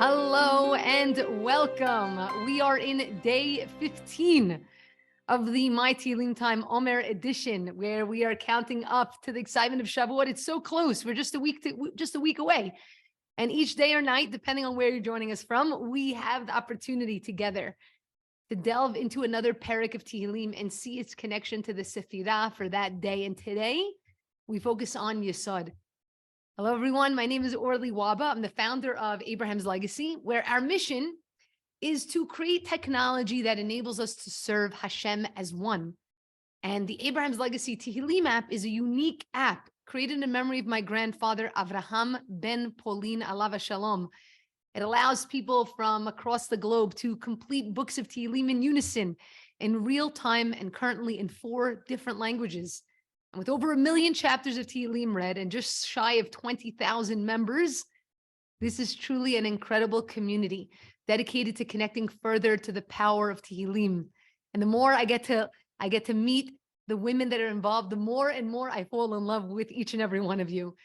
Hello and welcome. We are in day 15 of the My Tehillim Time Omer edition, where we are counting up to the excitement of Shavuot. It's so close. We're just a week away. And each day or night, depending on where you're joining us from, we have the opportunity together to delve into another parak of Tehillim and see its connection to the Sefirah for that day. And today, we focus on Yesod. Hello, everyone. My name is Orly Waba. I'm the founder of Abraham's Legacy, where our mission is to create technology that enables us to serve HASHEM as one. And the Abraham's Legacy Tehillim app is a unique app created in memory of my grandfather, Avraham ben Polin, alav shalom. It allows people from across the globe to complete books of Tehillim in unison, in real time, and currently in 4 different languages. And with over 1 million chapters of Tehillim read and just shy of 20,000 members, this is truly an incredible community dedicated to connecting further to the power of Tehillim. And the more I get to meet the women that are involved, the more and more I fall in love with each and every one of you.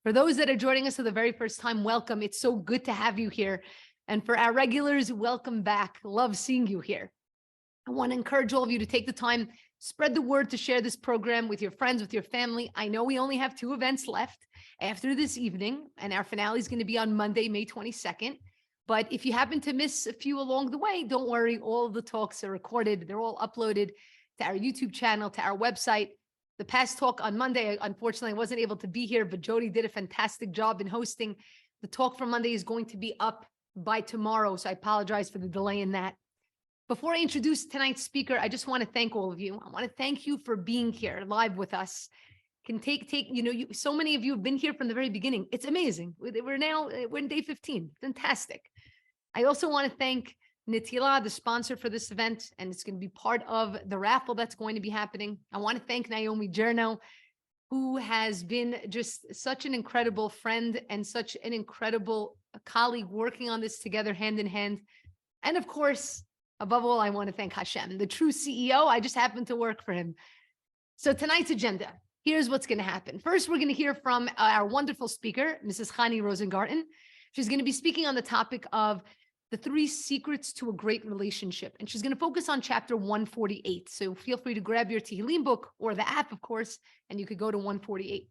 For those that are joining us for the very first time, welcome. It's so good to have you here. And for our regulars, welcome back. Love seeing you here. I want to encourage all of you to take the time, spread the word to share this program with your friends, with your family. I know we only have 2 events left after this evening, and our finale is going to be on Monday, May 22nd. But if you happen to miss a few along the way, don't worry. All of the talks are recorded. They're all uploaded to our YouTube channel, to our website. The past talk on Monday, unfortunately, I wasn't able to be here, but Jody did a fantastic job in hosting. The talk for Monday is going to be up by tomorrow, so I apologize for the delay in that. Before I introduce tonight's speaker, I just want to thank all of you. I want to thank you for being here live with us. So many of you have been here from the very beginning. It's amazing. We're in day 15. Fantastic. I also want to thank Netillah, the sponsor for this event, and it's going to be part of the raffle that's going to be happening. I want to thank Naomi Jerno, who has been just such an incredible friend and such an incredible colleague working on this together hand in hand. And of course, above all, I want to thank HASHEM, the true CEO. I just happen to work for him. So tonight's agenda, here's what's going to happen. First, we're going to hear from our wonderful speaker, Mrs. Chany Rosengarten. She's going to be speaking on the topic of the 3 secrets to a great relationship. And she's going to focus on chapter 148. So feel free to grab your Tehillim book or the app, of course, and you could go to 148.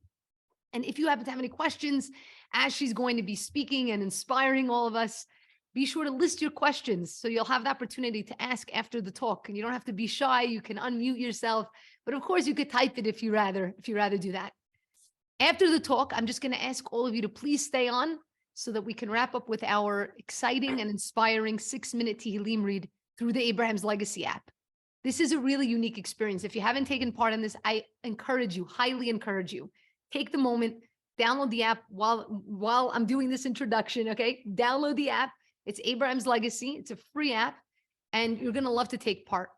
And if you happen to have any questions as she's going to be speaking and inspiring all of us, be sure to list your questions so you'll have the opportunity to ask after the talk. And you don't have to be shy. You can unmute yourself. But of course, you could type it if you rather do that. After the talk, I'm just going to ask all of you to please stay on so that we can wrap up with our exciting and inspiring 6-minute Tehillim read through the Abraham's Legacy app. This is a really unique experience. If you haven't taken part in this, I highly encourage you, take the moment, download the app while I'm doing this introduction, okay? Download the app. It's Abraham's Legacy. It's a free app, and you're going to love to take part.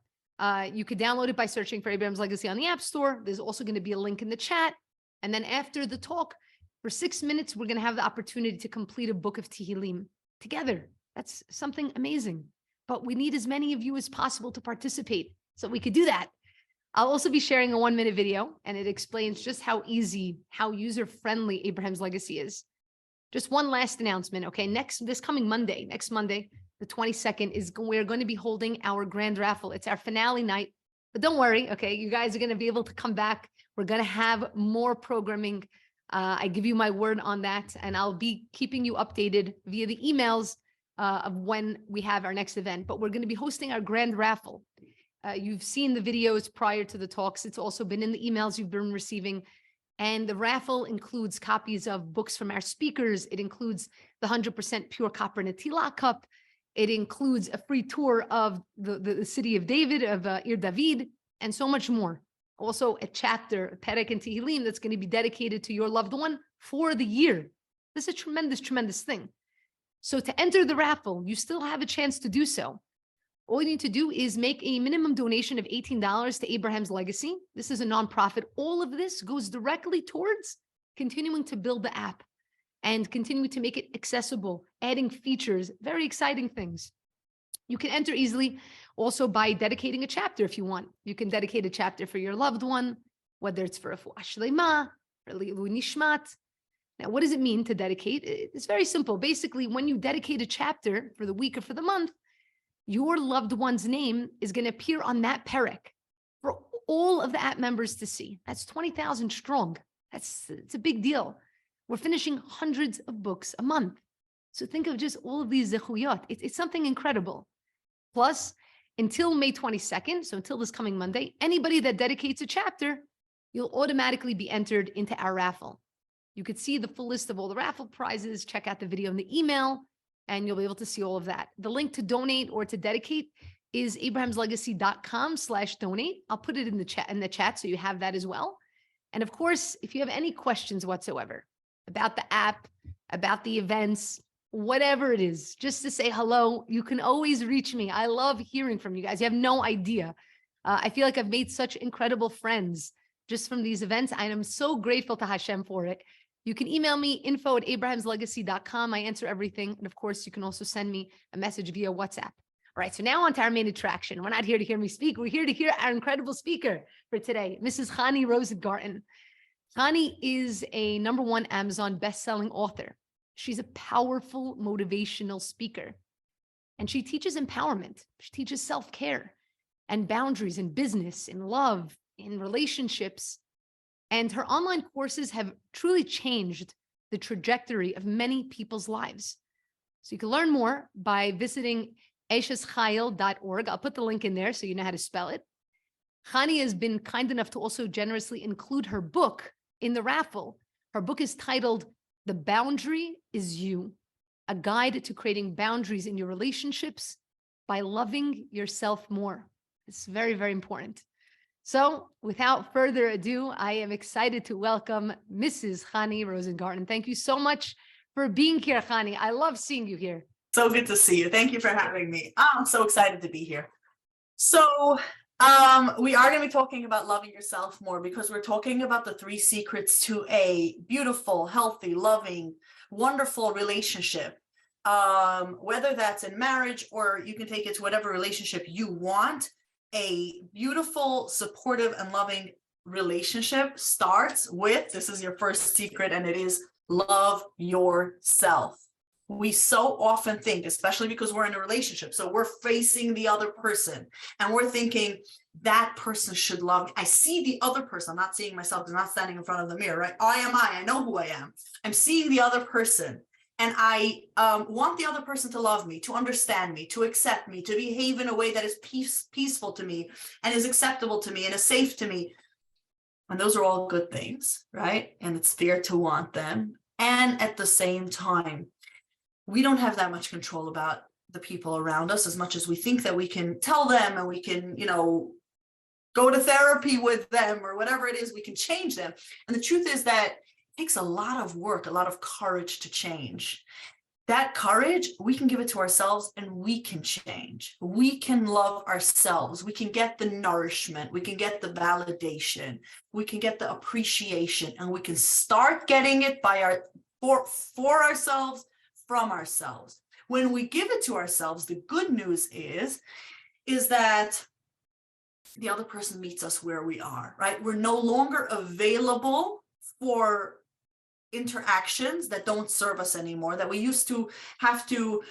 You could download it by searching for Abraham's Legacy on the App Store. There's also going to be a link in the chat. And then after the talk, for 6 minutes, we're going to have the opportunity to complete a book of Tehillim together. That's something amazing. But we need as many of you as possible to participate so we could do that. I'll also be sharing a 1-minute video, and it explains just how easy, how user-friendly Abraham's Legacy is. Just one last announcement, okay? Next Monday, the 22nd, we're going to be holding our grand raffle. It's our finale night, but don't worry, okay? You guys are going to be able to come back. We're going to have more programming. I give you my word on that, and I'll be keeping you updated via the emails of when we have our next event. But we're going to be hosting our grand raffle. You've seen the videos prior to the talks. It's also been in the emails you've been receiving. And the raffle includes copies of books from our speakers. It includes the 100% pure Copper Netillah cup. It includes a free tour of the city of David, of Ir David, and so much more. Also a chapter, a parak in Tehillim that's going to be dedicated to your loved one for the year. This is a tremendous, tremendous thing. So to enter the raffle, you still have a chance to do so. All you need to do is make a minimum donation of $18 to Abraham's Legacy. This is a nonprofit. All of this goes directly towards continuing to build the app and continuing to make it accessible, adding features, very exciting things. You can enter easily also by dedicating a chapter if you want. You can dedicate a chapter for your loved one, whether it's for a refuah shlema, or Nishmat. Now, what does it mean to dedicate? It's very simple. Basically, when you dedicate a chapter for the week or for the month, your loved one's name is going to appear on that perek for all of the app members to see. That's 20,000 strong. It's a big deal. We're finishing hundreds of books a month. So think of just all of these zechuyot. It's something incredible. Plus, until May 22nd, so until this coming Monday, anybody that dedicates a chapter, you'll automatically be entered into our raffle. You could see the full list of all the raffle prizes, check out the video in the email, and you'll be able to see all of that. The link to donate or to dedicate is abrahamslegacy.com/donate. I'll put it in the chat so you have that as well. And of course, if you have any questions whatsoever about the app, about the events, whatever it is, just to say hello, you can always reach me. I love hearing from you guys. You have no idea. I feel like I've made such incredible friends just from these events. I am so grateful to HaShem for it. You can email me info@abrahamslegacy.com. I answer everything. And of course, you can also send me a message via WhatsApp. All right, so now on to our main attraction. We're not here to hear me speak. We're here to hear our incredible speaker for today, Mrs. Chany Rosengarten. Chany is a #1 Amazon best-selling author. She's a powerful motivational speaker, and she teaches empowerment. She teaches self-care and boundaries in business, in love, in relationships. And her online courses have truly changed the trajectory of many people's lives. So you can learn more by visiting esheschail.org. I'll put the link in there so you know how to spell it. Chany has been kind enough to also generously include her book in the raffle. Her book is titled The Boundary is You, a guide to creating boundaries in your relationships by loving yourself more. It's very, very important. So without further ado, I am excited to welcome Mrs. Chany Rosengarten. Thank you so much for being here, Chany. I love seeing you here. So good to see you. Thank you for having me. I'm so excited to be here. So we are going to be talking about loving yourself more because we're talking about the 3 secrets to a beautiful, healthy, loving, wonderful relationship. Whether that's in marriage or you can take it to whatever relationship you want, a beautiful, supportive, and loving relationship starts with, this is your first secret, and it is love yourself. We so often think, especially because we're in a relationship, so we're facing the other person and we're thinking that person should love me. I see the other person. I'm not seeing myself because I'm not standing in front of the mirror, right? I know who I am. I'm seeing the other person and I want the other person to love me, to understand me, to accept me, to behave in a way that is peaceful to me and is acceptable to me and is safe to me. And those are all good things, right? And it's fair to want them. And at the same time, we don't have that much control about the people around us as much as we think that we can tell them and we can, go to therapy with them or whatever it is, we can change them. And the truth is that it takes a lot of work, a lot of courage to change. That courage, we can give it to ourselves and we can change. We can love ourselves. We can get the nourishment. We can get the validation. We can get the appreciation, and we can start getting it for ourselves, from ourselves. When we give it to ourselves, the good news is that the other person meets us where we are, right? We're no longer available for interactions that don't serve us anymore, that we used to have to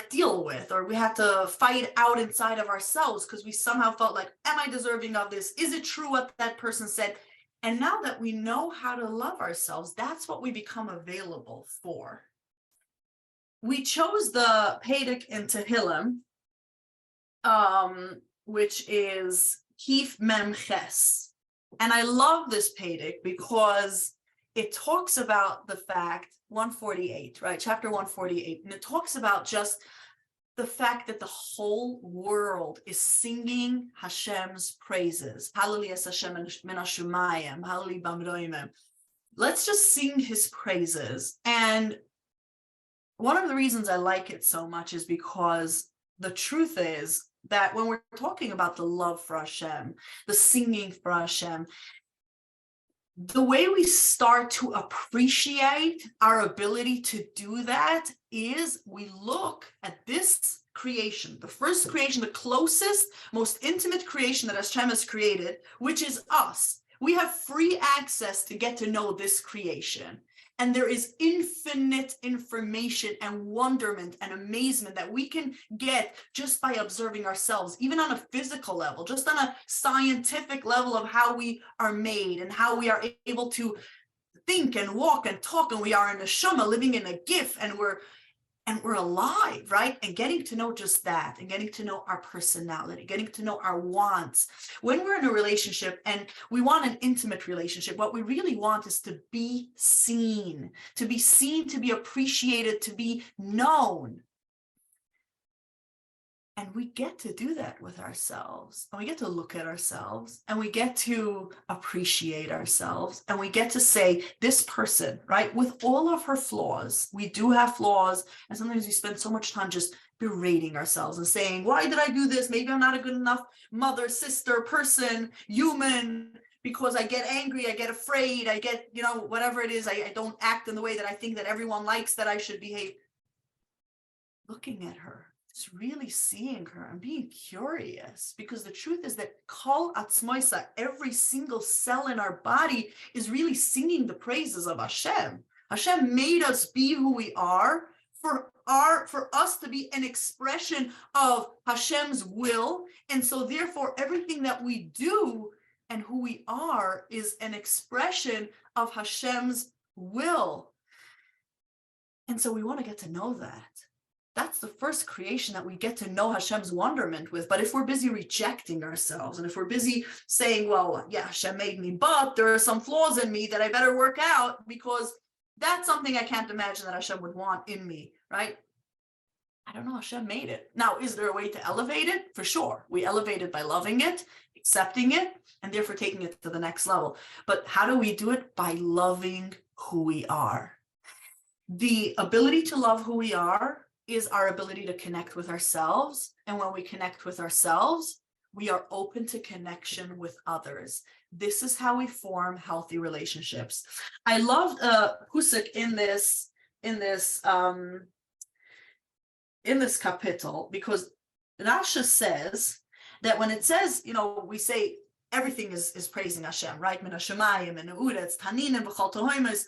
deal with, or we had to fight out inside of ourselves because we somehow felt like, am I deserving of this? Is it true what that person said? And now that we know how to love ourselves, that's what we become available for. We chose the Pedic in Tehillim, which is Kif Mem Ches. And I love this Pedic because it talks about the fact, 148, right? Chapter 148. And it talks about just the fact that the whole world is singing Hashem's praises. Hallelujah, Hashem min hashamayim, hallelujah b'amroimim. Let's just sing his praises. And one of the reasons I like it so much is because the truth is that when we're talking about the love for Hashem, the singing for Hashem, the way we start to appreciate our ability to do that is we look at this creation, the first creation, the closest, most intimate creation that Hashem has created, which is us. We have free access to get to know this creation. And there is infinite information and wonderment and amazement that we can get just by observing ourselves, even on a physical level, just on a scientific level of how we are made and how we are able to think and walk and talk, and we are in a neshama living in a gif, and we're alive, right? And getting to know just that, and getting to know our personality, getting to know our wants. When we're in a relationship and we want an intimate relationship, what we really want is to be seen, to be appreciated, to be known. And we get to do that with ourselves, and we get to look at ourselves, and we get to appreciate ourselves, and we get to say, this person, right, with all of her flaws, we do have flaws, and sometimes we spend so much time just berating ourselves and saying, why did I do this? Maybe I'm not a good enough mother, sister, person, human, because I get angry, I get afraid, I get, whatever it is, I don't act in the way that I think that everyone likes that I should behave. Looking at her, just really seeing her and being curious, because the truth is that kol atzmoisa, every single cell in our body is really singing the praises of Hashem. Hashem made us be who we are for us to be an expression of Hashem's will. And so therefore everything that we do and who we are is an expression of Hashem's will. And so we want to get to know that. That's the first creation that we get to know Hashem's wonderment with. But if we're busy rejecting ourselves, and if we're busy saying, well, yeah, Hashem made me, but there are some flaws in me that I better work out, because that's something I can't imagine that Hashem would want in me, right? I don't know, Hashem made it. Now, is there a way to elevate it? For sure. We elevate it by loving it, accepting it, and therefore taking it to the next level. But how do we do it? By loving who we are. The ability to love who we are is our ability to connect with ourselves. And when we connect with ourselves, we are open to connection with others. This is how we form healthy relationships. I loved Pusik in this kapitel, because Rasha says that when it says, we say everything is praising Hashem, right? Min hashemayim and uretz taninim v'chol tohoimes.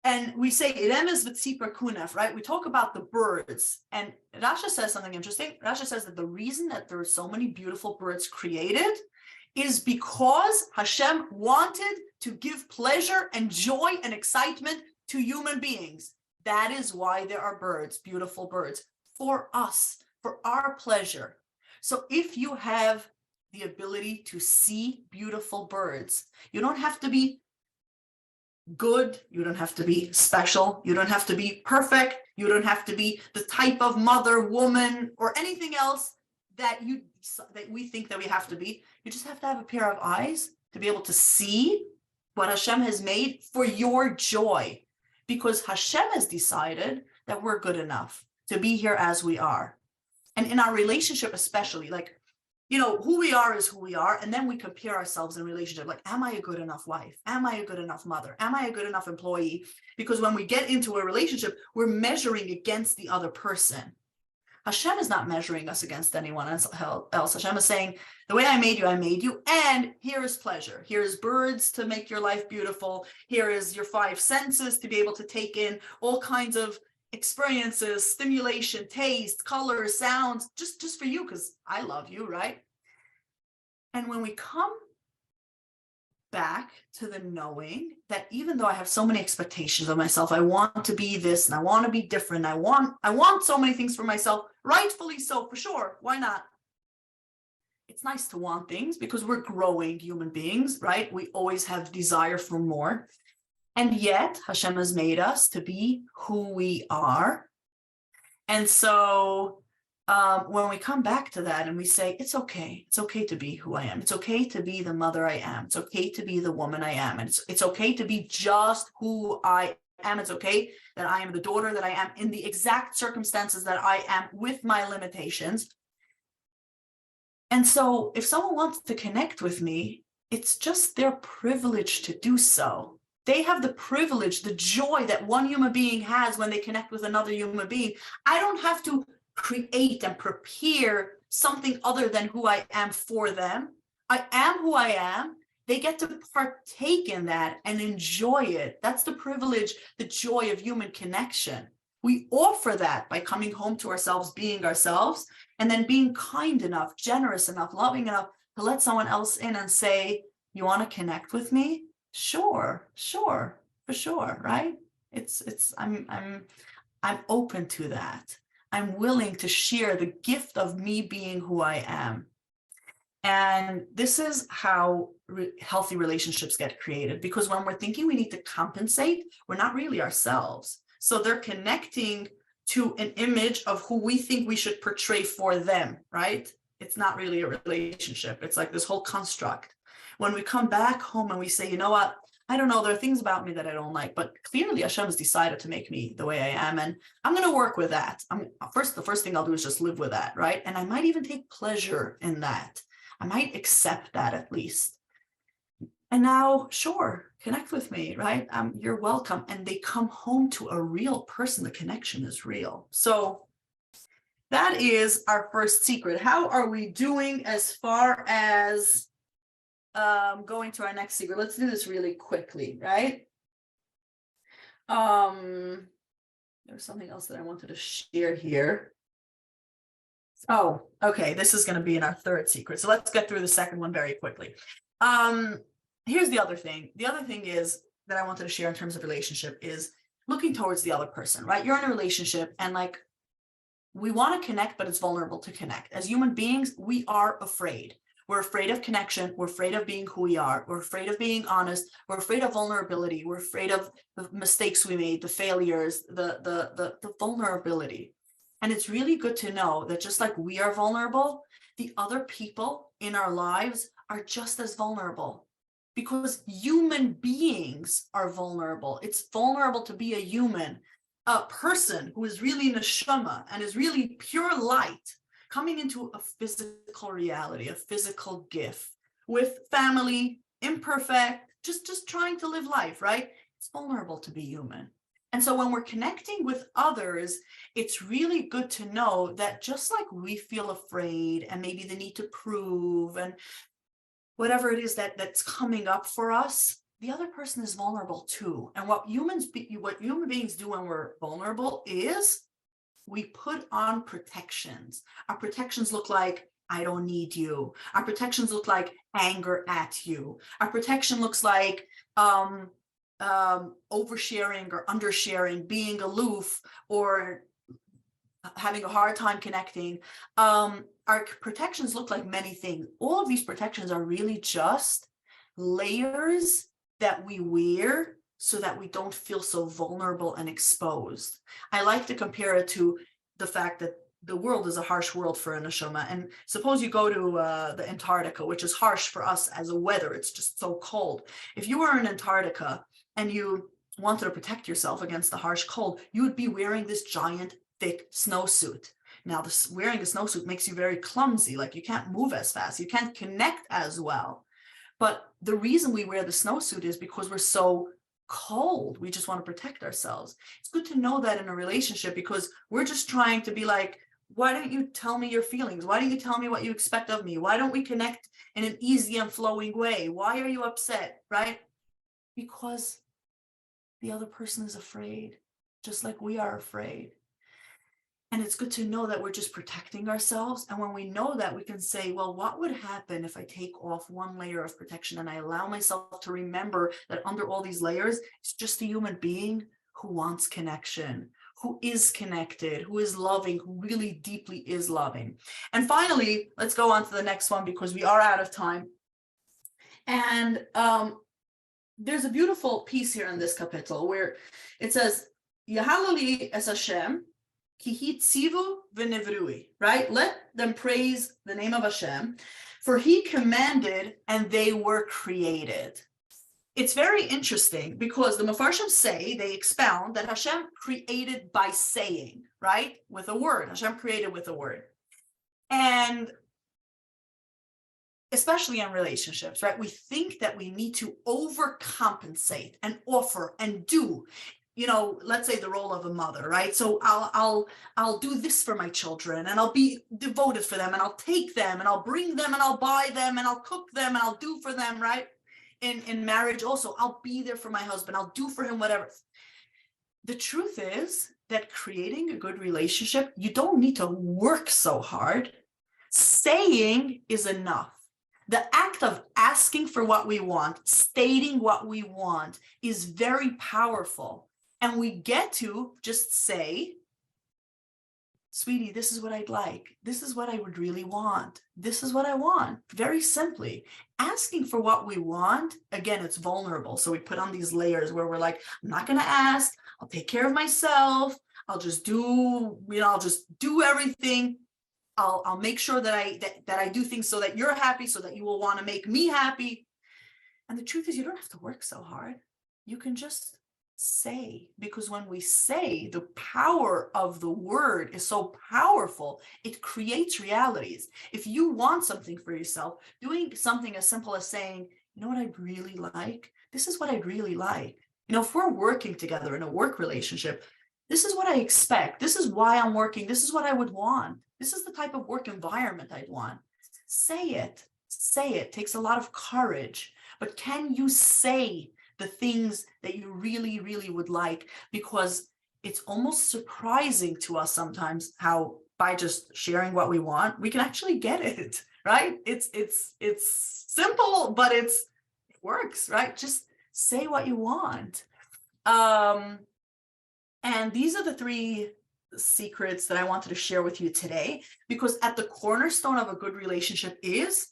And we say Iremes v'tzipar kunef, right? We talk about the birds. And Rasha says something interesting. Rasha says that the reason that there are so many beautiful birds created is because Hashem wanted to give pleasure and joy and excitement to human beings. That is why there are birds, beautiful birds, for us, for our pleasure. So if you have the ability to see beautiful birds, you don't have to be good, you don't have to be special, you don't have to be perfect, you don't have to be the type of mother, woman, or anything else that we think that we have to be. You just have to have a pair of eyes to be able to see what Hashem has made for your joy, because Hashem has decided that we're good enough to be here as we are. And in our relationship especially, who we are is who we are, and then we compare ourselves in relationship. Like, am I a good enough wife? Am I a good enough mother? Am I a good enough employee? Because when we get into a relationship, we're measuring against the other person. Hashem is not measuring us against anyone else. Hashem is saying, the way I made you, and here is pleasure. Here is birds to make your life beautiful. Here is your 5 senses to be able to take in all kinds of experiences, stimulation, taste, color, sounds, just for you, because I love you, right? And when we come back to the knowing that even though I have so many expectations of myself, I want to be this and I want to be different, I want so many things for myself, rightfully so, for sure, why not? It's nice to want things because we're growing human beings, right? We always have desire for more. And yet Hashem has made us to be who we are. And so when we come back to that and we say, it's okay to be who I am. It's okay to be the mother I am. It's okay to be the woman I am. And it's okay to be just who I am. It's okay that I am the daughter that I am in the exact circumstances that I am with my limitations. And so if someone wants to connect with me, it's just their privilege to do so. They have the privilege, the joy that one human being has when they connect with another human being. I don't have to create and prepare something other than who I am for them. I am who I am, they get to partake in that and enjoy it. That's the privilege, the joy of human connection. We offer that by coming home to ourselves, being ourselves, and then being kind enough, generous enough, loving enough to let someone else in and say, you want to connect with me? Sure, for sure, right? I'm open to that. I'm willing to share the gift of me being who I am. And this is how healthy relationships get created, because when we're thinking we need to compensate, we're not really ourselves. So they're connecting to an image of who we think we should portray for them, right? It's not really a relationship. It's like this whole construct. When we come back home and we say, you know what, I don't know, there are things about me that I don't like, but clearly HaShem has decided to make me the way I am, and I'm going to work with that. The first thing I'll do is just live with that, right? And I might even take pleasure in that. I might accept that at least. And now, sure, connect with me, right? You're welcome. And they come home to a real person. The connection is real. So that is our first secret. How are we doing as far as going to our next secret? Let's do this really quickly, right? There's something else that I wanted to share here. Oh, okay. This is going to be in our third secret. So let's get through the second one very quickly. Here's the other thing. The other thing is that I wanted to share in terms of relationship is looking towards the other person, right? You're in a relationship and like, we want to connect, but it's vulnerable to connect. As human beings, we are afraid. We're afraid of connection. We're afraid of being who we are. We're afraid of being honest. We're afraid of vulnerability. We're afraid of the mistakes we made, the failures, the vulnerability. And it's really good to know that just like we are vulnerable, the other people in our lives are just as vulnerable, because human beings are vulnerable. It's vulnerable to be a human, a person who is really neshama and is really pure light, coming into a physical reality, a physical gift with family, imperfect, just trying to live life, right? It's vulnerable to be human. And so when we're connecting with others, it's really good to know that just like we feel afraid and maybe the need to prove and whatever it is that's coming up for us, the other person is vulnerable too. And what human beings do when we're vulnerable is we put on protections. Our protections look like, I don't need you. Our protections look like anger at you. Our protection looks like oversharing or undersharing, being aloof, or having a hard time connecting. Our protections look like many things. All of these protections are really just layers that we wear so that we don't feel so vulnerable and exposed. I like to compare it to the fact that the world is a harsh world for a neshama. And suppose you go to the Antarctica, which is harsh for us as a weather. It's just so cold. If you were in Antarctica and you wanted to protect yourself against the harsh cold, you would be wearing this giant, thick snowsuit. Now, wearing a snowsuit makes you very clumsy. Like you can't move as fast. You can't connect as well. But the reason we wear the snowsuit is because we're so cold. We just want to protect ourselves. It's good to know that in a relationship, because we're just trying to be like, why don't you tell me your feelings? Why don't you tell me what you expect of me? Why don't we connect in an easy and flowing way? Why are you upset, right? Because the other person is afraid, just like we are afraid. And it's good to know that we're just protecting ourselves. And when we know that, we can say, well, what would happen if I take off one layer of protection and I allow myself to remember that under all these layers, it's just a human being who wants connection, who is connected, who is loving, who really deeply is loving. And finally, let's go on to the next one because we are out of time. And there's a beautiful piece here in this kapitel where it says, Yahalali es HaShem, Ki tzivu v'nevrui, right? Let them praise the name of HaShem, for he commanded and they were created. It's very interesting because the Mefarshim say, they expound that HaShem created by saying, right? With a word. HaShem created with a word. And especially in relationships, right? We think that we need to overcompensate and offer and do. You know, let's say the role of a mother, right? So I'll do this for my children and I'll be devoted for them and I'll take them and I'll bring them and I'll buy them and I'll cook them and I'll do for them, right? in marriage also. I'll be there for my husband. I'll do for him whatever. The truth is that creating a good relationship, you don't need to work so hard. Saying is enough. The act of asking for what we want, stating what we want, is very powerful. And we get to just say, sweetie, this is what I'd like. This is what I would really want. This is what I want. Very simply. Asking for what we want, again, it's vulnerable. So we put on these layers where we're like, I'm not going to ask. I'll take care of myself. I'll just do, I'll just do everything. I'll make sure that I do things so that you're happy, so that you will want to make me happy. And the truth is, you don't have to work so hard. You can just say, because when we say, the power of the word is so powerful, it creates realities. If you want something for yourself, doing something as simple as saying, you know what I'd really like? This is what I'd really like. If we're working together in a work relationship, this is what I expect. This is why I'm working. This is what I would want. This is the type of work environment I'd want. Say it. Say it. Takes a lot of courage. But can you say the things that you really, really would like? Because it's almost surprising to us sometimes how by just sharing what we want, we can actually get it, right? It's simple, but it works, right? Just say what you want. And these are the 3 secrets that I wanted to share with you today, because at the cornerstone of a good relationship is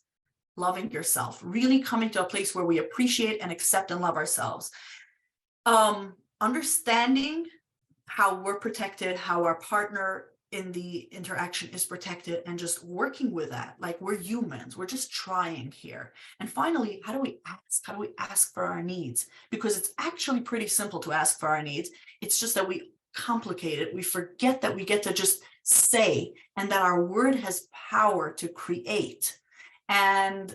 loving yourself, really coming to a place where we appreciate and accept and love ourselves. Understanding how we're protected, how our partner in the interaction is protected, and just working with that. Like, we're humans, we're just trying here. And finally, how do we ask? How do we ask for our needs? Because it's actually pretty simple to ask for our needs. It's just that we complicate it. We forget that we get to just say, and that our word has power to create. And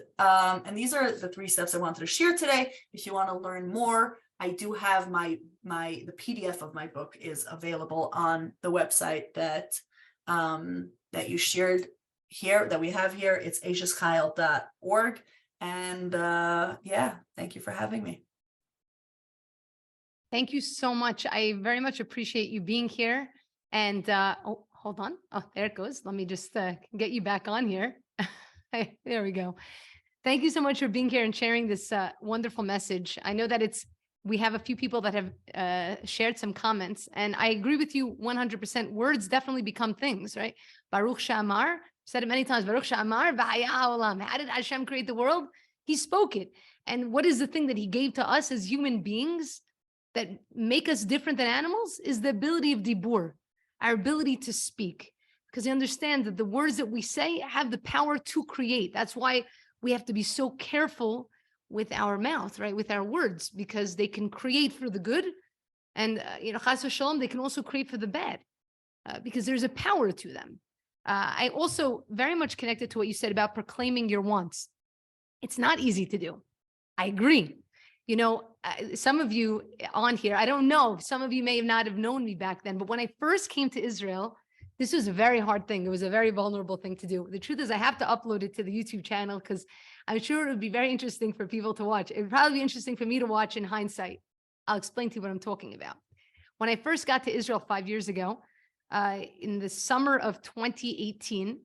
these are the 3 steps I wanted to share today. If you want to learn more, I do have the PDF of my book is available on the website that you shared here, that we have here. It's asheschayil.org. And yeah, thank you for having me. Thank you so much. I very much appreciate you being here. And oh, hold on. Oh, there it goes. Let me just get you back on here. There we go. Thank you so much for being here and sharing this wonderful message. I know that we have a few people that have shared some comments, and I agree with you 100%. Words definitely become things, right? Baruch She'amar, said it many times. Baruch She'amar v'haya ha'olam. How did Hashem create the world? He spoke it. And what is the thing that he gave to us as human beings that make us different than animals? Is the ability of dibur, our ability to speak. Because you understand that the words that we say have the power to create. That's why we have to be so careful with our mouth, right? With our words, because they can create for the good. And, chas v'shalom, they can also create for the bad, because there's a power to them. I also very much connected to what you said about proclaiming your wants. It's not easy to do. I agree. Some of you on here, I don't know, some of you may not have known me back then, but when I first came to Israel, this was a very hard thing. It was a very vulnerable thing to do. The truth is I have to upload it to the YouTube channel because I'm sure it would be very interesting for people to watch. It would probably be interesting for me to watch in hindsight. I'll explain to you what I'm talking about. When I first got to Israel 5 years ago, in the summer of 2018,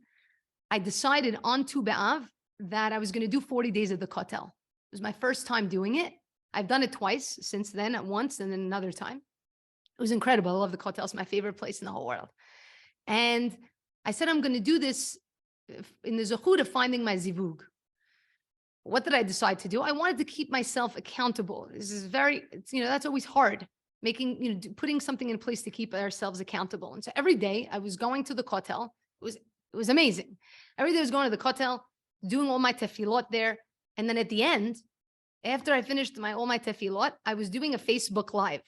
I decided on Tu B'Av that I was going to do 40 days at the Kotel. It was my first time doing it. I've done it twice since then, once and then another time. It was incredible. I love the Kotel. It's my favorite place in the whole world. And I said, I'm going to do this in the zechut of finding my zivug. What did I decide to do? I wanted to keep myself accountable. This is that's always hard, putting something in place to keep ourselves accountable. And so every day I was going to the Kotel. It was amazing. Every day I was going to the Kotel, doing all my tefillot there. And then at the end, after I finished all my tefillot, I was doing a Facebook Live.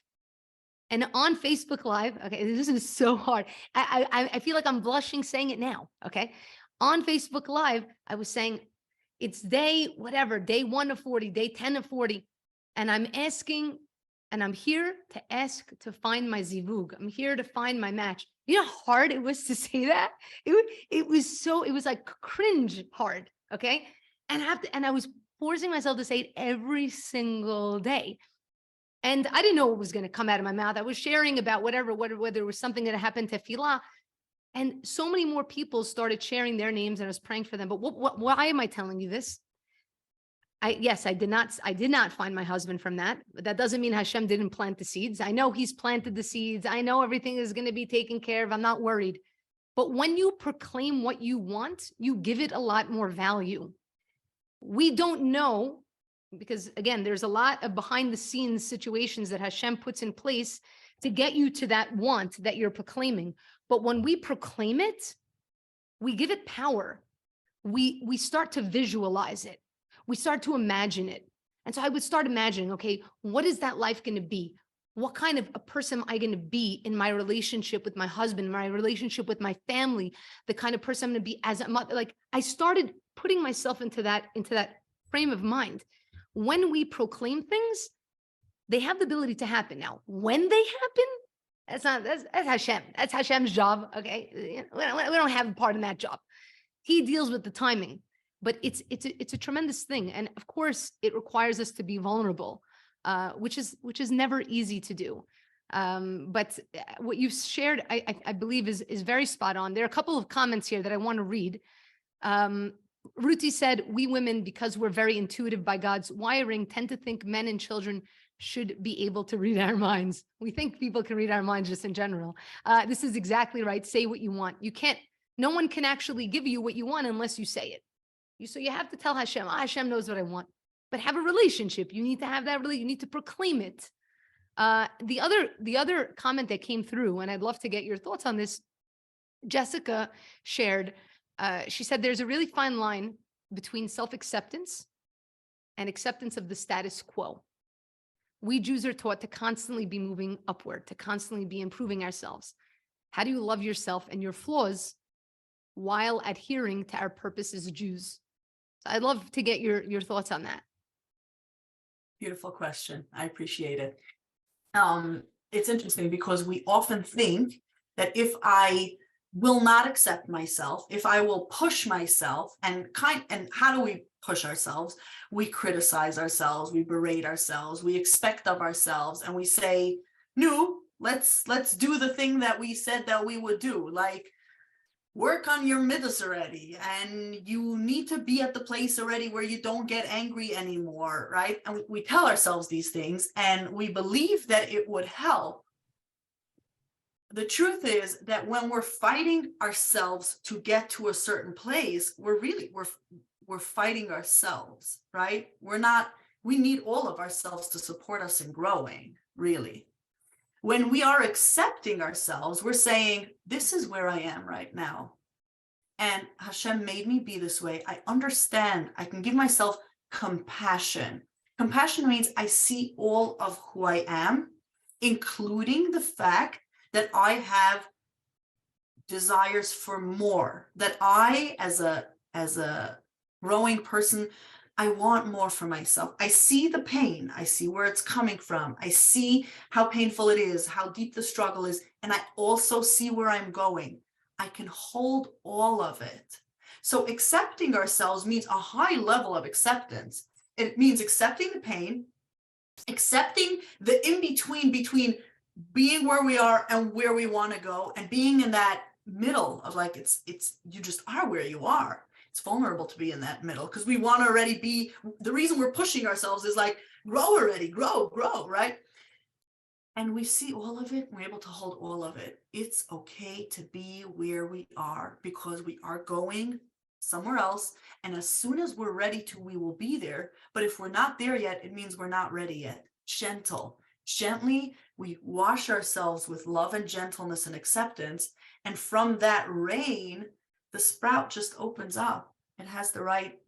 And on Facebook Live, okay, this is so hard. I feel like I'm blushing saying it now, okay? On Facebook Live, I was saying, it's day 1 of 40, day 10 of 40. And I'm asking, and I'm here to ask to find my zivug. I'm here to find my match. You know how hard it was to say that? It was like cringe hard, okay? And I was forcing myself to say it every single day. And I didn't know what was going to come out of my mouth. I was sharing about whether it was something that happened to Tefillah. And so many more people started sharing their names and I was praying for them. But why am I telling you this? I did not find my husband from that. But that doesn't mean Hashem didn't plant the seeds. I know he's planted the seeds. I know everything is going to be taken care of. I'm not worried. But when you proclaim what you want, you give it a lot more value. We don't know, because again, there's a lot of behind the scenes situations that Hashem puts in place to get you to that want that you're proclaiming. But when we proclaim it, we give it power. We start to visualize it. We start to imagine it. And so I would start imagining, okay, what is that life going to be? What kind of a person am I going to be in my relationship with my husband, my relationship with my family, the kind of person I'm going to be as a mother? Like I started putting myself into that frame of mind. When we proclaim things, they have the ability to happen. Now, when they happen, that's Hashem. That's Hashem's job. Okay, we don't have a part in that job. He deals with the timing, but it's a tremendous thing, and of course, it requires us to be vulnerable, which is never easy to do. But what you've shared, I believe, is very spot on. There are a couple of comments here that I want to read. Ruti said, we women, because we're very intuitive by God's wiring, tend to think men and children should be able to read our minds. We think people can read our minds just in general. This is exactly right. Say what you want. No one can actually give you what you want unless you say it. So you have to tell Hashem, Hashem knows what I want. But have a relationship. You need to have that you need to proclaim it. The other comment that came through, and I'd love to get your thoughts on this, Jessica shared, she said there's a really fine line between self-acceptance and acceptance of the status quo. We Jews are taught to constantly be moving upward, to constantly be improving ourselves. How do you love yourself and your flaws while adhering to our purpose as Jews? So I'd love to get your thoughts on that. Beautiful question. I appreciate it. It's interesting because we often think that if I will not accept myself, if I will push myself, and how do we push ourselves? We criticize ourselves, we berate ourselves, we expect of ourselves, and we say, no, let's do the thing that we said that we would do, like work on your midas already, and you need to be at the place already where you don't get angry anymore, right? And we tell ourselves these things and we believe that it would help. The truth is that when we're fighting ourselves to get to a certain place, we're fighting ourselves, right? We need all of ourselves to support us in growing, really. When we are accepting ourselves, we're saying, this is where I am right now. And Hashem made me be this way. I understand. I can give myself compassion. Compassion means I see all of who I am, including the fact that I have desires for more, that I, as a growing person, I want more for myself. I see the pain. I see where it's coming from. I see how painful it is, how deep the struggle is. And I also see where I'm going. I can hold all of it. So accepting ourselves means a high level of acceptance. It means accepting the pain, accepting the in-between between being where we are and where we want to go, and being in that middle of like, you just are where you are. It's vulnerable to be in that middle because we want to already be, the reason we're pushing ourselves is like, grow already, grow, right? And we see all of it, we're able to hold all of it. It's okay to be where we are because we are going somewhere else. And as soon as we're ready to, we will be there. But if we're not there yet, it means we're not ready yet. Gently, we wash ourselves with love and gentleness and acceptance. And from that rain, the sprout just opens up. It has the right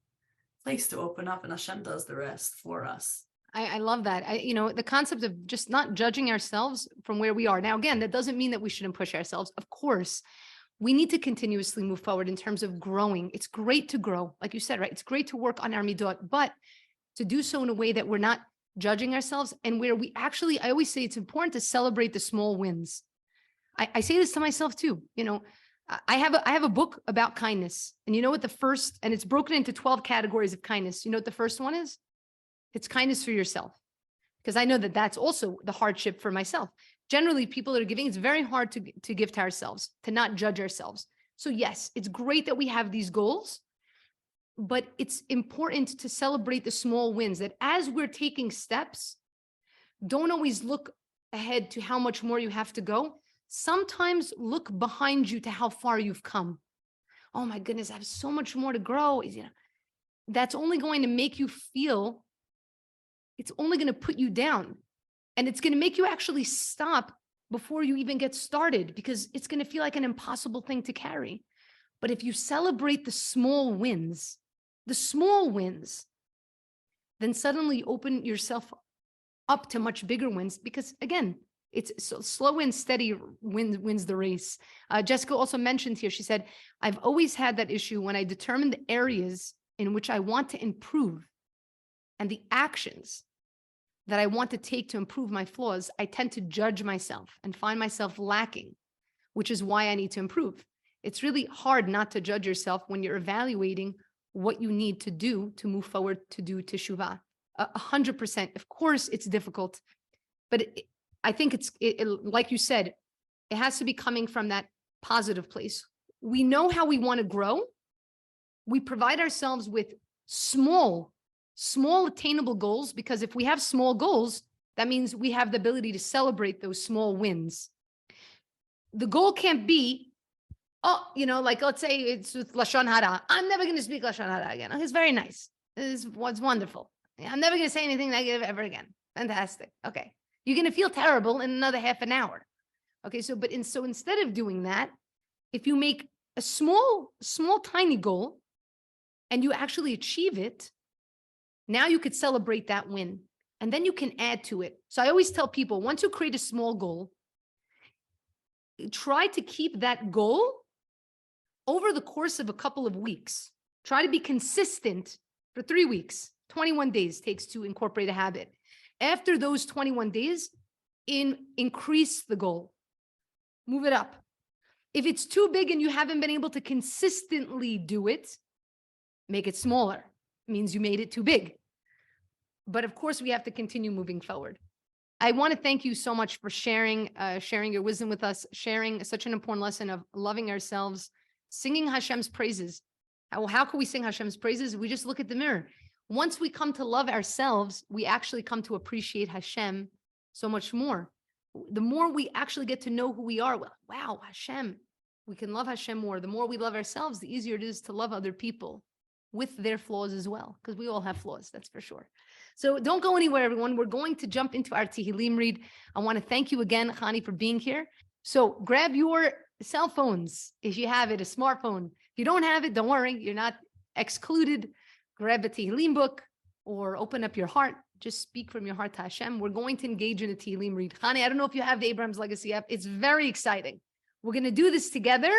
place to open up, and Hashem does the rest for us. I love that. The concept of just not judging ourselves from where we are. Now, again, that doesn't mean that we shouldn't push ourselves. Of course, we need to continuously move forward in terms of growing. It's great to grow, like you said, right? It's great to work on our midot, but to do so in a way that we're not judging ourselves, and where we actually, I always say it's important to celebrate the small wins. I say this to myself too. I have a book about kindness. And you know what and it's broken into 12 categories of kindness. You know what the first one is? It's kindness for yourself. Because I know that that's also the hardship for myself. Generally, people that are giving, it's very hard to give to ourselves, to not judge ourselves. So yes, it's great that we have these goals, but it's important to celebrate the small wins, that as we're taking steps, don't always look ahead to how much more you have to go. Sometimes look behind you to how far you've come. Oh my goodness, I have so much more to grow. That's only going to make you feel, it's only going to put you down. And it's going to make you actually stop before you even get started, because it's going to feel like an impossible thing to carry. But if you celebrate the small wins, then suddenly you open yourself up to much bigger wins, because again, it's so slow and steady wins the race. Jessica also mentioned here, she said, I've always had that issue when I determine the areas in which I want to improve and the actions that I want to take to improve my flaws, I tend to judge myself and find myself lacking, which is why I need to improve. It's really hard not to judge yourself when you're evaluating what you need to do to move forward, to do teshuvah. 100%. Of course, it's difficult, but I think like you said, it has to be coming from that positive place. We know how we want to grow. We provide ourselves with small attainable goals, because if we have small goals, that means we have the ability to celebrate those small wins. The goal can't be, like let's say it's with Lashon Hara. I'm never going to speak Lashon Hara again. It's very nice. It's wonderful. I'm never going to say anything negative ever again. Fantastic. Okay. You're going to feel terrible in another half an hour. Okay. So instead of doing that, if you make a small, tiny goal and you actually achieve it, now you could celebrate that win, and then you can add to it. So I always tell people, once you create a small goal, try to keep that goal over the course of a couple of weeks. Try to be consistent for 3 weeks. 21 days takes to incorporate a habit. After those 21 days, increase the goal. Move it up. If it's too big and you haven't been able to consistently do it, make it smaller. It means you made it too big. But of course, we have to continue moving forward. I want to thank you so much for sharing your wisdom with us, sharing such an important lesson of loving ourselves, singing Hashem's praises. How can we sing Hashem's praises? We just look at the mirror. Once we come to love ourselves, we actually come to appreciate Hashem so much more. The more we actually get to know who we are, well, wow, Hashem, we can love Hashem more. The more we love ourselves, the easier it is to love other people with their flaws as well, because we all have flaws, that's for sure. So don't go anywhere, everyone. We're going to jump into our Tehillim read. I want to thank you again, Chany, for being here. So grab your cell phones if you have it, a smartphone. If you don't have it, don't worry, you're not excluded. Grab a Tehillim book or open up your heart. Just speak from your heart to Hashem. We're going to engage in a Tehillim read. Chany, I don't know if you have the Abraham's Legacy app. It's very exciting. We're going to do this together.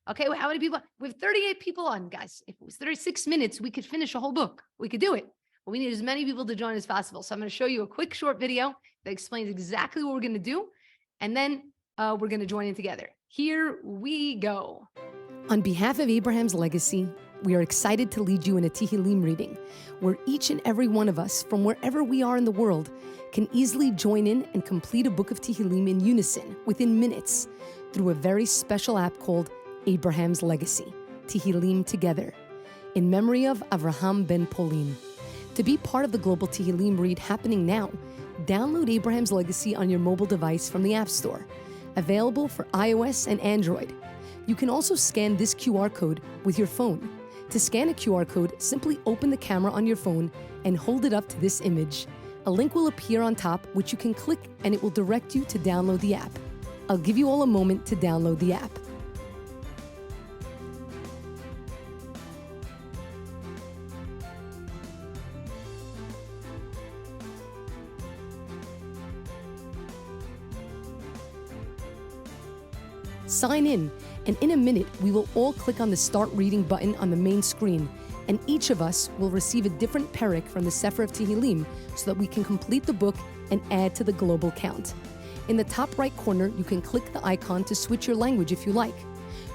Okay, well, how many people? We have 38 people on, guys. If it was 36 minutes, we could finish a whole book. We could do it. But we need as many people to join as possible. So I'm going to show you a quick short video that explains exactly what we're going to do. And then we're going to join in together. Here we go. On behalf of Abraham's Legacy, we are excited to lead you in a Tehillim reading, where each and every one of us, from wherever we are in the world, can easily join in and complete a book of Tehillim in unison within minutes through a very special app called Abraham's Legacy, Tehillim Together, in memory of Avraham ben Polin. To be part of the global Tehillim read happening now, download Abraham's Legacy on your mobile device from the App Store, available for iOS and Android. You can also scan this QR code with your phone. To scan a QR code, simply open the camera on your phone and hold it up to this image. A link will appear on top, which you can click, and it will direct you to download the app. I'll give you all a moment to download the app. Sign in, and in a minute, we will all click on the Start Reading button on the main screen, and each of us will receive a different perek from the Sefer of Tehillim so that we can complete the book and add to the global count. In the top right corner, you can click the icon to switch your language if you like.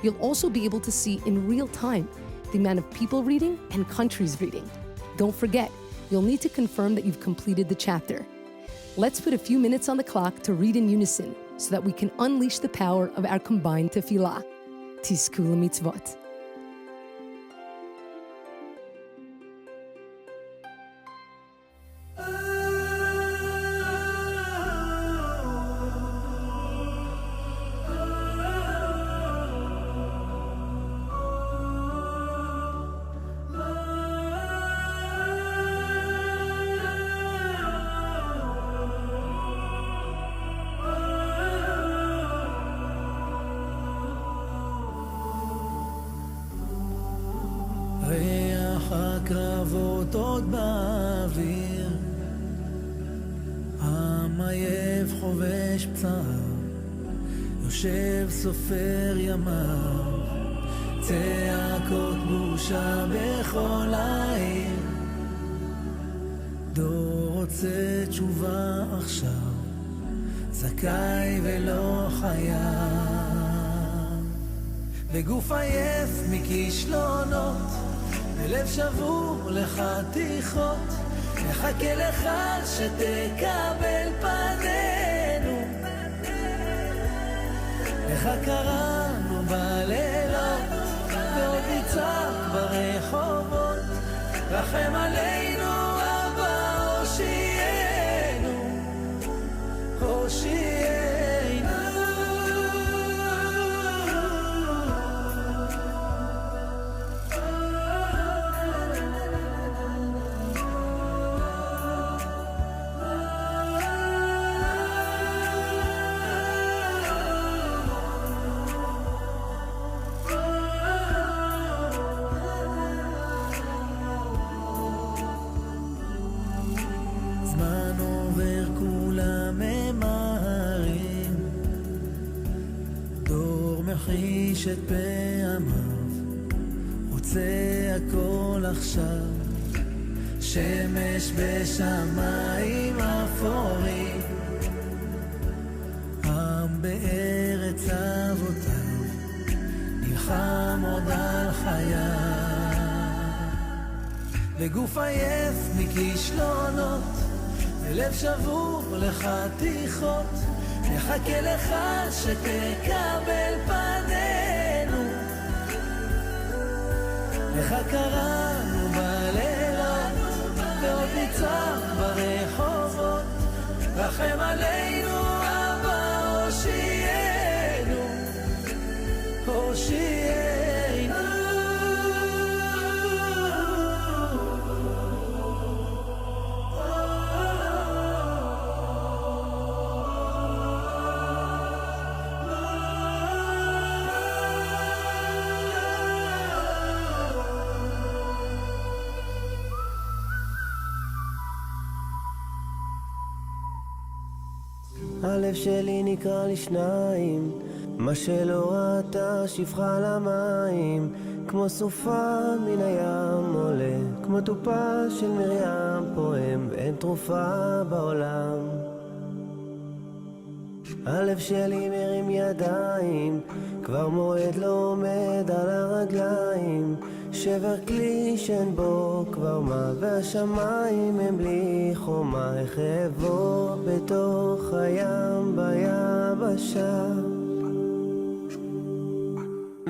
You'll also be able to see in real time the amount of people reading and countries reading. Don't forget, you'll need to confirm that you've completed the chapter. Let's put a few minutes on the clock to read in unison so that we can unleash the power of our combined tefillah. Tizku l'mitzvot. ריח הקרבות עוד באוויר, עם עייף חובש פצעיו, יושב סופר ימיו, צעקות בושה בכל העיר. דור רוצה תשובה עכשיו, זכאי ולא חייב, בגוף עייף מכישלונות, בלב שבור לחתיכות, מחכה לך שתקבל פנינו. לך קראנו בלילות, ועוד נצעק ברחובות, רחם עלינו אבא, הושיענו, הושיענו. זמן עובר כולם ממהרים, דור מחיש את פעמיו, רוצה הכל עכשיו, שמש בשמיים אפורים, עם בארץ אבותיו, נלחם עוד על חייו, בגוף עייף מכישלונות, בלב שבור לחתיכות, נחכה לך שתקבל פנינו. לך קראנו בלילות, ועוד נצעק ברחובות, רחם עלינו אבא, הושיענו, הושיענו. הלב שלי נקרא לשניים, מה שלא ראתה שפחה למים, כמו סופה מן הים עולה, כמו טופה של מרים פועם, ואין תרופה בעולם. הלב שלי מרים ידיים, כבר מועד לא עומד על הרגליים, שבר כלי שאין בו כבר מה, והשמיים הם בלי חומה, איך אעבור בתוך הים ביבשה,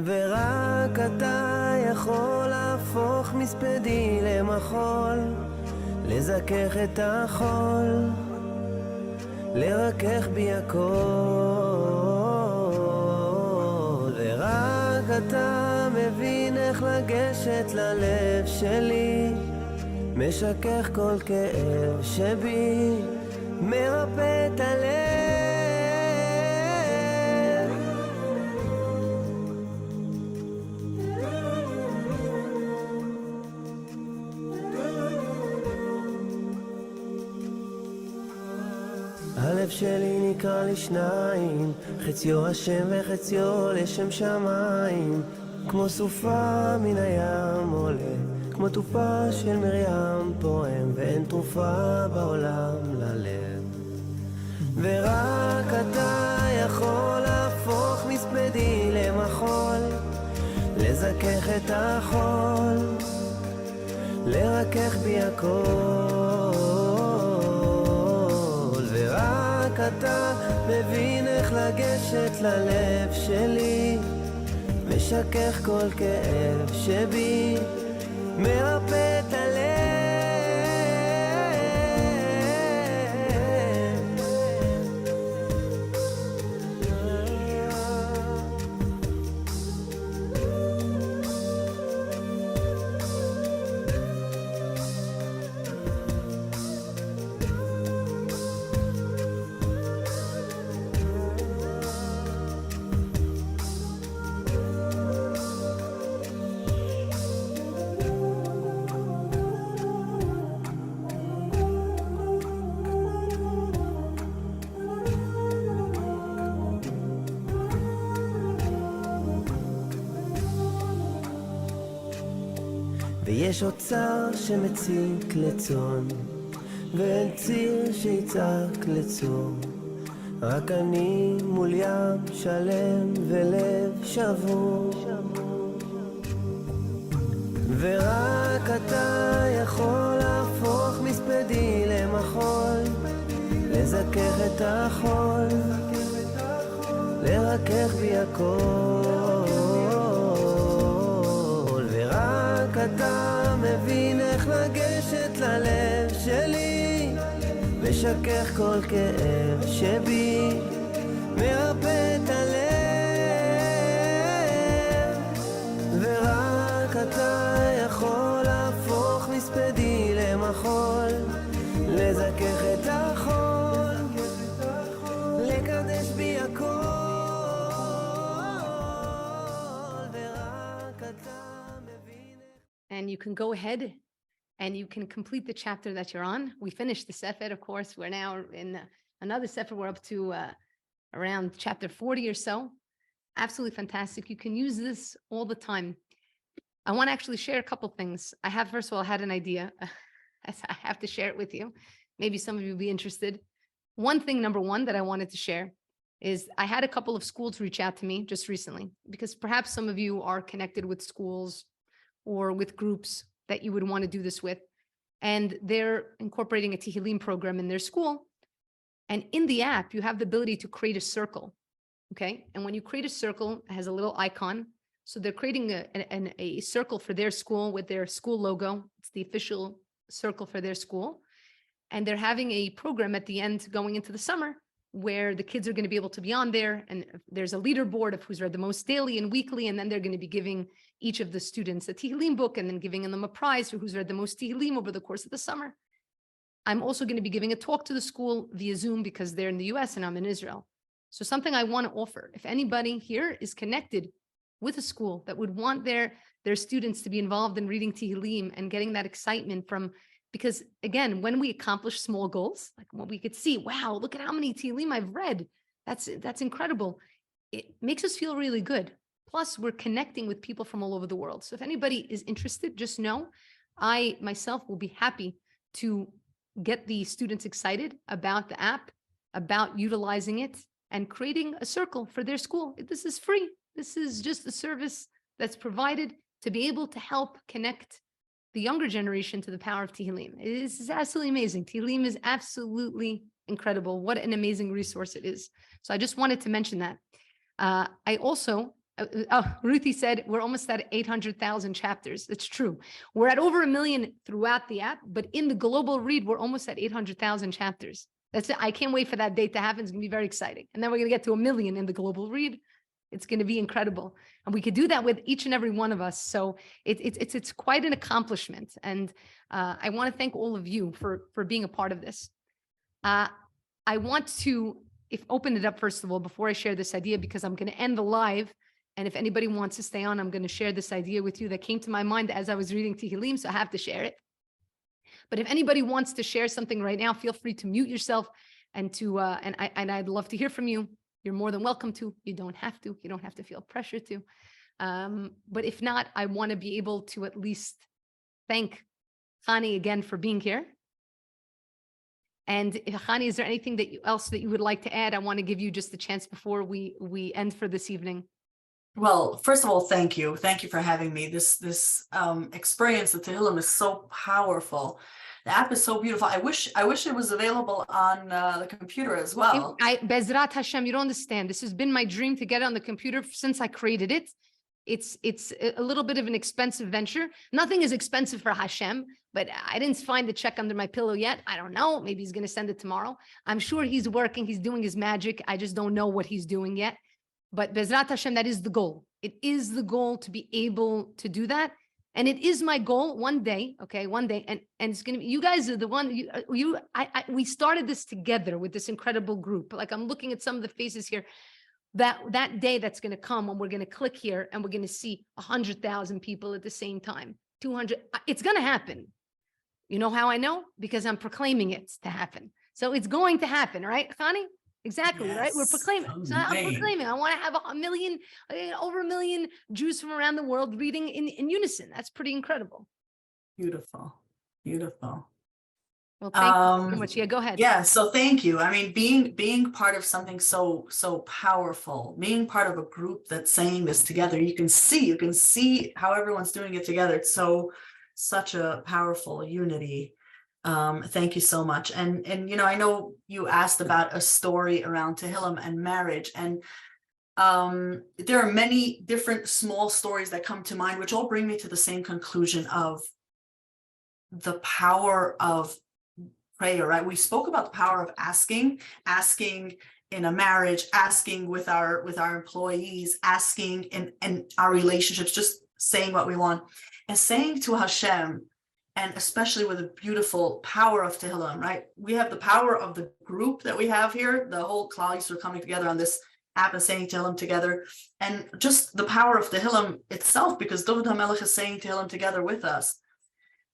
ורק אתה יכול להפוך מספדי למחול, לזכך את החול, לרכך בי הכל, ורק אתה מבין איך לגשת ללב שלי, משכך כל כאב שבי, מרפא את הלב. הלב שלי נקרא לשניים, חציו השם וחציו לשם שמיים, כמו סופה מן הים עולה, כמו טופה של מרים פועם, ואין תרופה בעולם ללב, ורק אתה יכול להפוך מספדי למחול, לזכך את החול, לרכך בי הכל, ורק אתה מבין איך לגשת ללב שלי, משכך כל כאב שבי, מרפא את הלב. ויש אוצר שמציק לצאן, ואין ציר שיצעק לצור, רק אני מול ים שלם ולב שבור, ורק אתה יכול להפוך מספדי למחול, לזכך את החול, לרכך בי הכל, ורק אתה מבין איך לגשת ללב שלי, משכך כל כאב שבי, מרפא את הלב, ורק אתה יכול להפוך מספדי למחול, לזכך את החול, לקדש בי הכל, ורק אתה מבין. And you can go ahead and you can complete the chapter that you're on. We finished the Sefer, of course. We're now in another Sefer. We're up to around chapter 40 or so. Absolutely fantastic. You can use this all the time. I want to actually share a couple things. First of all, I had an idea. I have to share it with you. Maybe some of you will be interested. One thing, number one, that I wanted to share is I had a couple of schools reach out to me just recently, because perhaps some of you are connected with schools or with groups that you would want to do this with. And they're incorporating a Tehillim program in their school. And in the app, you have the ability to create a circle, okay? And when you create a circle, it has a little icon. So they're creating a circle for their school with their school logo. It's the official circle for their school. And they're having a program at the end going into the summer where the kids are going to be able to be on there. And there's a leaderboard of who's read the most daily and weekly. And then they're going to be giving each of the students a Tehillim book and then giving them a prize for who's read the most Tehillim over the course of the summer. I'm also going to be giving a talk to the school via Zoom because they're in the US and I'm in Israel. So something I want to offer, if anybody here is connected with a school that would want their students to be involved in reading Tehillim and getting that excitement from, because again, when we accomplish small goals, like when we could see, wow, look at how many Tehillim I've read. That's incredible. It makes us feel really good. Plus, we're connecting with people from all over the world. So if anybody is interested, just know I myself will be happy to get the students excited about the app, about utilizing it and creating a circle for their school. This is free. This is just a service that's provided to be able to help connect the younger generation to the power of Tehillim. This is absolutely amazing. Tehillim is absolutely incredible. What an amazing resource it is. So I just wanted to mention that. I also, Ruthie said, we're almost at 800,000 chapters. That's true. We're at over 1 million throughout the app, but in the global read, we're almost at 800,000 chapters. That's it. I can't wait for that date to happen. It's going to be very exciting. And then we're going to get to 1 million in the global read. It's going to be incredible. And we could do that with each and every one of us. So it's quite an accomplishment. And I want to thank all of you for being a part of this. I want to open it up, first of all, before I share this idea, because I'm going to end the live. And if anybody wants to stay on, I'm going to share this idea with you that came to my mind as I was reading Tehillim, so I have to share it. But if anybody wants to share something right now, feel free to mute yourself and I'd love to hear from you. You're more than welcome to. You don't have to. You don't have to feel pressure to. But if not, I want to be able to at least thank Chany again for being here. And Chany, is there anything else that you would like to add? I want to give you just a chance before we end for this evening. Well, first of all, thank you. Thank you for having me. This experience of Tehillim is so powerful. The app is so beautiful. I wish it was available on the computer as well. Bezrat Hashem, you don't understand. This has been my dream to get it on the computer since I created it. It's a little bit of an expensive venture. Nothing is expensive for Hashem, but I didn't find the check under my pillow yet. I don't know. Maybe he's going to send it tomorrow. I'm sure he's working. He's doing his magic. I just don't know what he's doing yet. But Bezrat Hashem, that is the goal. It is the goal to be able to do that. And it is my goal one day, okay, one day. And it's going to be, you guys are the one, we started this together with this incredible group. Like I'm looking at some of the faces here. That day that's going to come when we're going to click here and we're going to see 100,000 people at the same time, 200, it's going to happen. You know how I know? Because I'm proclaiming it to happen. So it's going to happen, right, Chany? Exactly, yes. Right? We're proclaiming. So I'm proclaiming. I want to have over a million Jews from around the world reading in unison. That's pretty incredible. Beautiful. Beautiful. Well, thank you so much. Yeah, go ahead. Yeah, so thank you. I mean, being part of something so powerful, being part of a group that's saying this together, you can see how everyone's doing it together. It's such a powerful unity. Thank you so much. And you know, I know you asked about a story around Tehillim and marriage, and there are many different small stories that come to mind, which all bring me to the same conclusion of the power of prayer, right? We spoke about the power of asking in a marriage, asking with our employees, asking in our relationships, just saying what we want, and saying to Hashem. And especially with the beautiful power of Tehillim, right? We have the power of the group that we have here, the whole Klal Yisrael coming together on this app and saying Tehillim together, and just the power of Tehillim itself, because David HaMelech is saying Tehillim together with us.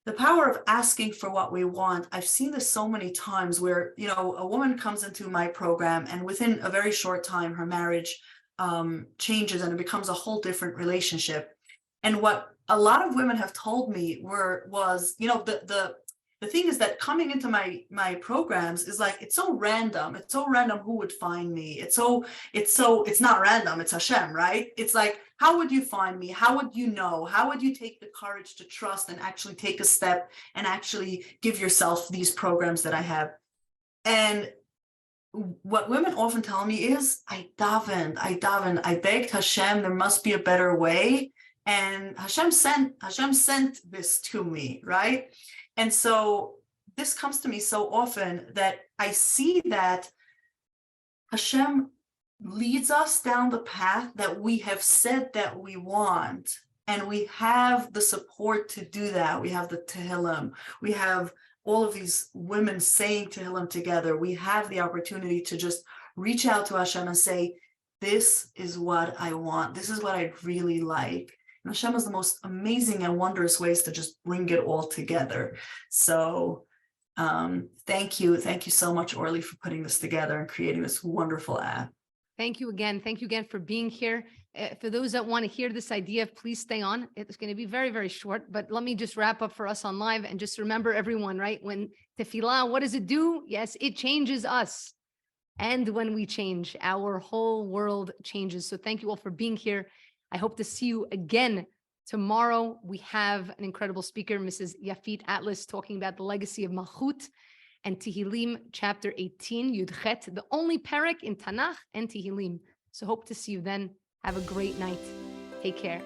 The power of asking for what we want. I've seen this so many times where, you know, a woman comes into my program and within a very short time, her marriage changes and it becomes a whole different relationship. And what a lot of women have told me was, you know, the thing is that coming into my programs is like, it's so random. It's so random who would find me. It's not random. It's Hashem, right? It's like, how would you find me? How would you know? How would you take the courage to trust and actually take a step and actually give yourself these programs that I have? And what women often tell me is, I davened, I begged Hashem, there must be a better way. And Hashem sent this to me, right? And so this comes to me so often that I see that Hashem leads us down the path that we have said that we want. And we have the support to do that. We have the Tehillim. We have all of these women saying Tehillim together. We have the opportunity to just reach out to Hashem and say, this is what I want. This is what I'd really like. And Hashem has the most amazing and wondrous ways to just bring it all together. So thank you so much, Orly, for putting this together and creating this wonderful app. Thank you again for being here. For those that want to hear this idea, please stay on. It's going to be very, very short, but let me just wrap up for us on live and just remember everyone, right? When tefillah, what does it do? Yes, it changes us. And when we change, our whole world changes. So thank you all for being here. I hope to see you again tomorrow. We have an incredible speaker, Mrs. Yafit Atlas, talking about the legacy of Malchut and Tehillim Chapter 18, Yud Chet, the only parak in Tanakh and Tehillim. So hope to see you then. Have a great night. Take care.